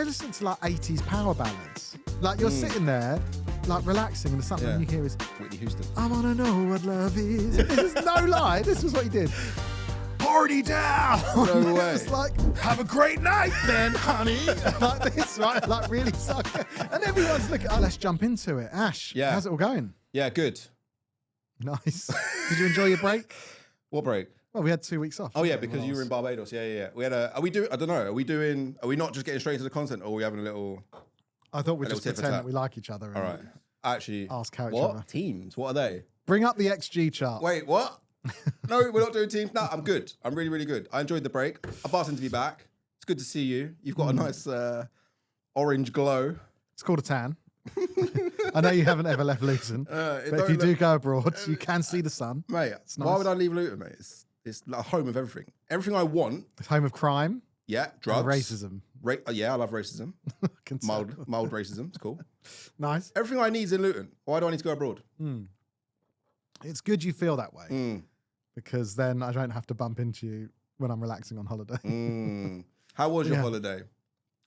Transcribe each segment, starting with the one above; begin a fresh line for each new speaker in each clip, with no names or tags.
they're listening to like 80s power ballads. Like you're sitting there, like relaxing, and something you hear is
Whitney Houston.
I wanna know what love is. This is no lie. This was what he did. Party down.
No way.
It's like, have a great night then, honey. Like this, right? Like really suck. And everyone's looking, oh, let's jump into it. Ash, how's it all going?
Yeah, good.
Nice. Did you enjoy your break?
What break?
Well, we had 2 weeks off.
Oh yeah, because you were in Barbados. Yeah. We had I don't know. Are we not just getting straight into the content, or are we having a little?
I thought we'd just pretend that we like each other.
All right. Actually,
ask how each
what?
other.
Teams? What are they?
Bring up the XG chart.
Wait, what? No, we're not doing teams. No, I'm good. I'm really, really good. I enjoyed the break. I'm buzzing to be back. It's good to see you. You've got a nice orange glow.
It's called a tan. I know you haven't ever left Luton, but if you do go abroad, you can see the sun.
Mate,
it's nice.
Why would I leave Luton, mate? It's like a home of everything. Everything I want.
It's home of crime.
Yeah, drugs.
And racism.
Yeah, I love racism. mild racism. It's cool.
Nice.
Everything I need is in Luton. Why do I need to go abroad?
It's good you feel that way because then I don't have to bump into you when I'm relaxing on holiday.
How was your holiday?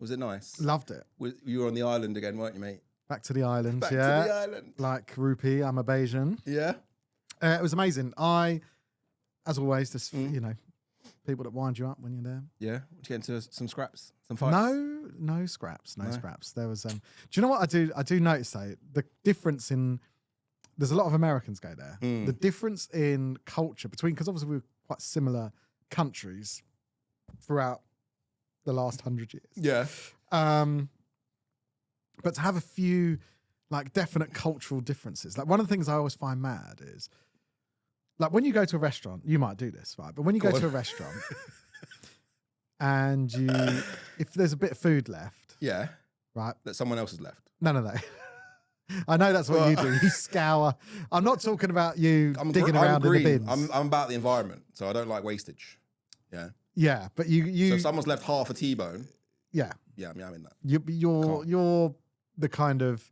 Was it nice?
Loved it.
You were on the island again, weren't you, mate?
Back to the island,
Back to the island.
Like Rupee, I'm a Bayesian.
Yeah.
It was amazing. As always, there's people that wind you up when you're there.
Yeah. Did you get into some scraps? Some fights?
No scraps. No scraps. There was. Do you know what I do? I do notice though the difference in. There's a lot of Americans go there. The difference in culture because obviously we were quite similar countries throughout the last 100 years.
Yeah.
But to have a few like definite cultural differences. Like one of the things I always find mad is like when you go to a restaurant, you might do this, right? But when you go to a restaurant and if there's a bit of food left.
Yeah.
Right.
That someone else has left.
No. I know that's what you do. You scour. I'm not talking about you digging around in the bins.
I'm about the environment, so I don't like wastage. Yeah.
Yeah, but you.
So if someone's left half a T-bone.
Yeah.
Yeah, I'm in that.
You're the kind of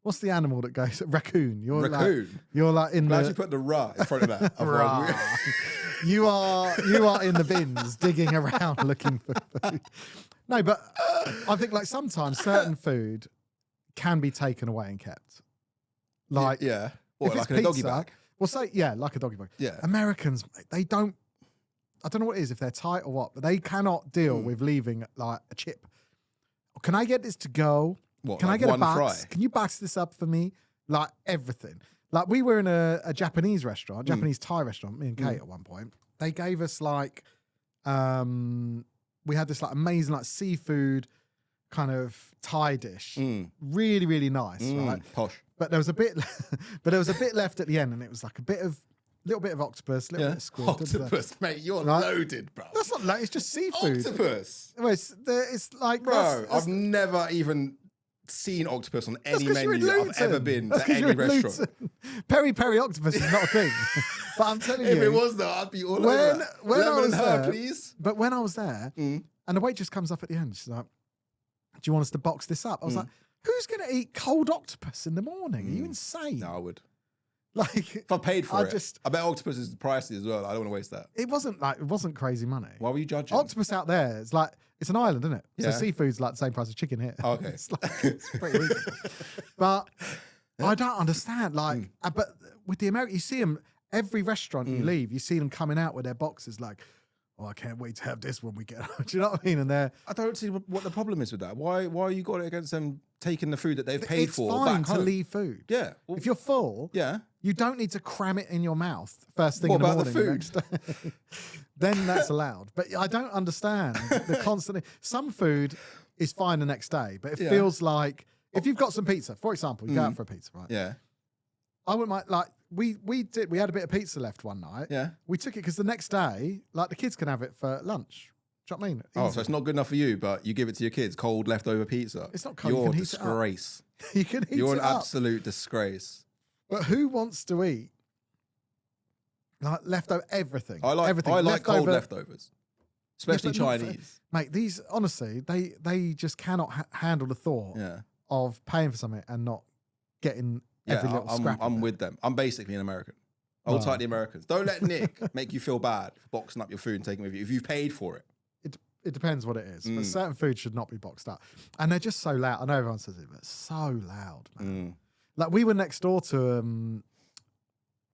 what's the animal that goes raccoon?
Raccoon.
You're like in
Glad you put the ra in front of that.
You are in the bins digging around looking for food. No, but I think like sometimes certain food can be taken away and kept. Like
What, like in a doggy bag?
Well, say like a doggy bag.
Yeah.
Americans, they don't. I don't know what it is, if they're tight or what, but they cannot deal with leaving like a chip. Can I get this to go?
What,
can
like
I get
one
a box?
fry?
Can you box this up for me? Like everything. Like we were in a Japanese restaurant, Japanese Thai restaurant, me and Kate at one point. They gave us like, we had this like amazing like seafood kind of Thai dish. Really, really nice, right?
Posh.
But there was a bit, left at the end, and it was like little bit of octopus, little bit of squid.
Octopus, mate, you're loaded, bro.
That's not loaded, it's just seafood.
Octopus?
Well, it's like...
Bro, I've never even seen octopus on any menu that I've ever been to any restaurant.
Peri octopus is not a thing. But I'm telling you...
If it was though, I'd be all over that.
When I was there,
please.
But when I was there, and the waitress comes up at the end, she's like, do you want us to box this up? I was like, who's going to eat cold octopus in the morning? Are you insane?
No, I would.
Like,
if I paid for it, I bet octopus is pricey as well. I don't want to waste that.
It wasn't crazy money.
Why were you judging?
Octopus out there, it's an island, isn't it?
Yeah.
So seafood's like the same price as chicken here.
Oh, okay.
it's pretty reasonable. But I don't understand. Like, but with the American, you see them every restaurant you leave, you see them coming out with their boxes like, oh, I can't wait to have this when we get out. Do you know what I mean? And
I don't see what the problem is with that. Why you got it against them taking the food that they've paid for?
It's fine
back
to
home?
leave food.
Yeah.
If you're full, you don't need to cram it in your mouth first thing in the morning.
What about the
food? Then that's allowed. But I don't understand the constant. Some food is fine the next day, but it feels like if you've got some pizza, for example, you go out for a pizza, right?
Yeah.
I wouldn't mind, like, we had a bit of pizza left one night.
Yeah.
We took it because the next day, like, the kids can have it for lunch. Do you know what I mean?
Oh, so it's not good enough for you, but you give it to your kids, cold leftover pizza.
It's not cold.
You're
you
a
can
disgrace.
You can heat
You're
it
an
up.
absolute disgrace.
But who wants to eat like leftover everything?
I like
everything.
cold leftovers, especially Chinese.
Mate, these honestly, they just cannot handle the thought of paying for something and not getting every little scrap.
I'm with them. I'm basically an American. Old tight the Americans. Don't let Nick make you feel bad for boxing up your food and taking it with you if you've paid for it.
it depends what it is, but certain food should not be boxed up. And they're just so loud. I know everyone says it, but it's so loud, man. Like we were next door to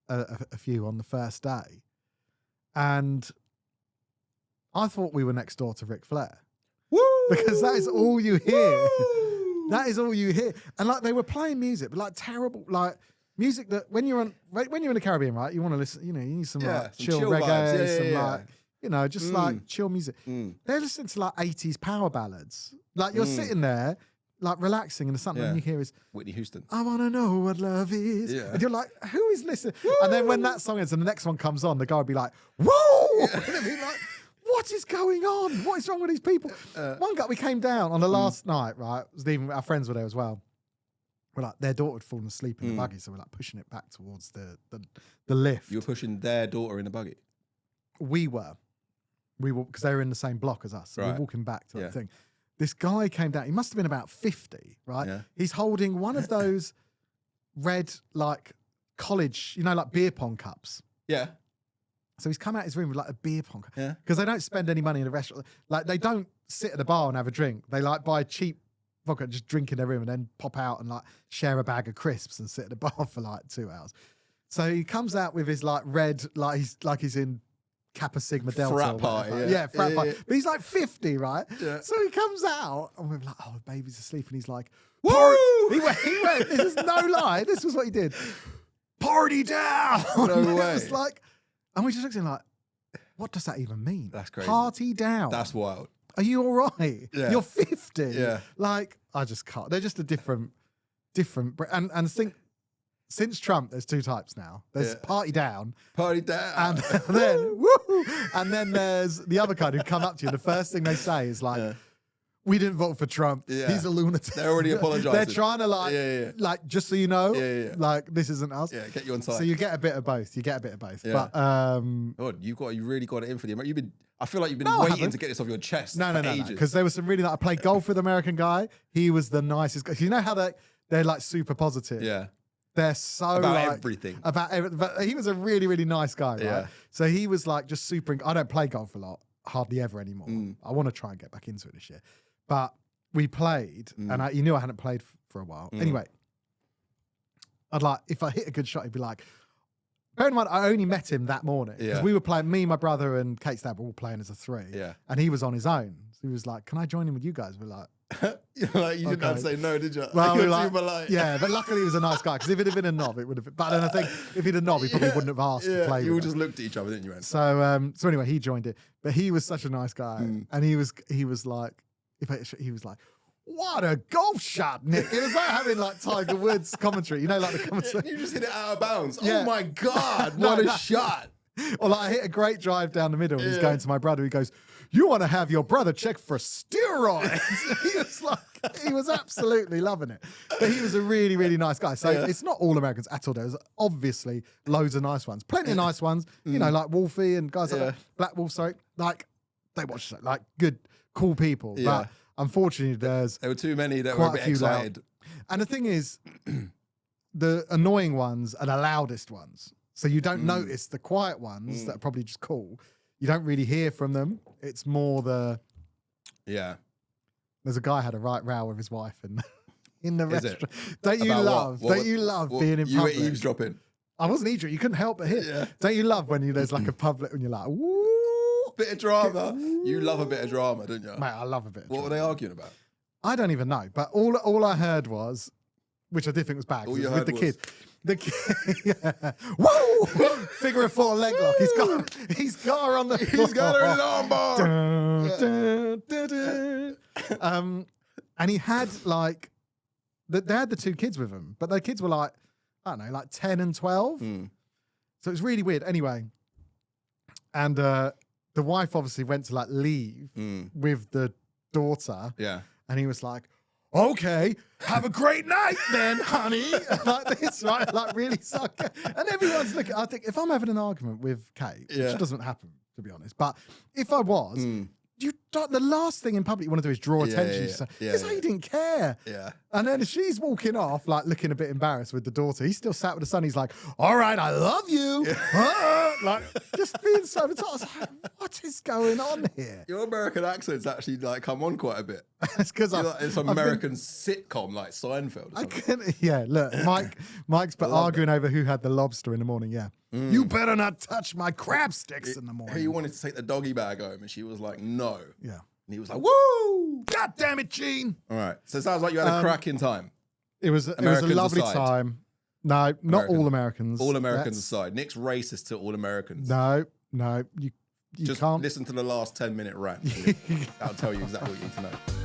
a few on the first day, and I thought we were next door to Ric Flair.
Woo!
Because that is all you hear.
Woo!
That is all you hear. And like they were playing music, but like terrible, like music that when you're in the Caribbean, right, you want to listen, you know, you need some like
some
chill
chill
reggae,
vibes.
some
Yeah.
like, you know, just like chill music. They're listening to like 80s power ballads. Like you're sitting there, like relaxing, and the something you hear is
Whitney Houston.
I want to know what love is.
Yeah.
And you're like, who is listening? Woo! And then when that song ends and the next one comes on, the guy would be like, whoa! And I'd be like, what is going on? What is wrong with these people? One guy, we came down on the last night, right? It was even our friends were there as well. We're like, their daughter had fallen asleep in the buggy, so we're like pushing it back towards the lift.
You were pushing their daughter in the buggy.
We were, because they were in the same block as us. So we were walking back to that thing. This guy came down. He must have been about 50, right? Yeah. He's holding one of those red, like, college, you know, like beer pong cups.
Yeah.
So he's come out his room with like a beer pong cup.
Yeah.
Because they don't spend any money in a restaurant. Like, they don't sit at the bar and have a drink. They like buy cheap vodka, just drink in their room and then pop out and like share a bag of crisps and sit at the bar for like 2 hours. So he comes out with his like red, like he's in Kappa Sigma Delta.
Frat party,
frat party. But he's like 50, right?
Yeah.
So he comes out and we're like, oh, baby's asleep. And he's like,
woo!
He went, this is no lie. This was what he did. Party down.
No way.
It's like, and we just looked at him like, what does that even mean?
That's crazy.
Party down.
That's wild.
Are you all right?
Yeah.
You're 50.
Yeah.
Like, I just can't. They're just a different, and think, since Trump, there's two types now. There's party down.
Party down.
And then, woo, and then there's the other kind who come up to you. And the first thing they say is like, we didn't vote for Trump.
Yeah.
He's a lunatic.
They're already apologizing.
They're trying to like, just so you know, like this isn't us.
Yeah, get you on side.
So you get a bit of both.
Yeah.
But
God, you really got it in for the American. I feel like you've been waiting to get this off your chest.
No,
ages.
because there was some really. I played golf with an American guy. He was the nicest guy. You know how they're like super positive.
Yeah.
They're so
about
like,
everything.
About everything. But he was a really, really nice guy, right?
Yeah.
So he was like just super. I don't play golf a lot, hardly ever anymore. I want to try and get back into it this year. But we played, and you knew I hadn't played for a while. Anyway, I'd like, if I hit a good shot, he'd be like, bear in mind, I only met him that morning. Because we were playing, me, my brother, and Kate's dad were all playing as a three.
Yeah.
And he was on his own. So he was like, can I join in with you guys? We're like,
you didn't have to say no, did you?
well,
You're
we're
too polite.
yeah, but luckily he was a nice guy. Because if it had been a knob, it would have been. But then I think if he'd a knob, he probably wouldn't have asked to play
You all
with us.
just looked at each other, didn't you?
So anyway, he joined it. But he was such a nice guy. And he was like, he was like, what a golf shot, Nick. It was like having like Tiger Woods commentary. You know, like the commentary.
You just hit it out of bounds.
Yeah.
Oh my God, what a shot.
Or like I hit a great drive down the middle and he's going to my brother. He goes, you want to have your brother check for steroids? He was like, he was absolutely loving it. But he was a really, really nice guy. So it's not all Americans at all. There's obviously loads of nice ones. Plenty of nice ones, you know, like Wolfie and guys like that. Black Wolf, sorry. Like, they watch it, like good, cool people. But unfortunately, there
were too many that
quite
were a bit
few
excited.
And the thing is, the annoying ones are the loudest ones. So you don't notice the quiet ones that are probably just cool. You don't really hear from them. It's more there's a guy had a right row with his wife in the restaurant. Don't you love being in public?
You were eavesdropping.
I wasn't eavesdropping. You couldn't help but hear. Yeah. Don't you love when there's like a public and you're like, woo,
bit of drama. You love a bit of drama, don't you?
Mate, I love a bit of drama.
What were they arguing about?
I don't even know. But all I heard was, which I did think was bad,
All you
with
heard
the
was-
kid. The kid, whoa! Figure of four leg lock. He's got her on the floor.
He's got her in an armbar.
Dun, dun, dun, dun. And he had like, they had the two kids with him, but their kids were like, I don't know, like 10 and 12. So it was really weird. Anyway, and the wife obviously went to like leave with the daughter.
Yeah.
And he was like, okay, have a great night then, honey. Like this, right? Like really suck. And everyone's looking. I think if I'm having an argument with Kate, which doesn't happen, to be honest, but if I was, you the last thing in public you want to do is draw attention.
Yeah,
Because he didn't care.
Yeah.
And then she's walking off, like looking a bit embarrassed with the daughter. He's still sat with the son. He's like, all right, I love you. Like, just being so. I was like, what is going on here?
Your American accent's actually like come on quite a bit.
It's because
it's an American sitcom like Seinfeld or something.
Yeah, look, Mike's but arguing over who had the lobster in the morning. Yeah. You better not touch my crab sticks in the morning.
He wanted to take the doggy bag home and she was like, no.
Yeah.
And he was like, woo!
God damn it, Gene.
All right. So it sounds like you had a cracking time.
It was a
Americans
lovely
aside.
time. No, not all Americans.
All Americans aside. Nick's racist to all Americans.
No, you
Just
can't.
listen to the last 10-minute rant. That'll tell you exactly what you need to know.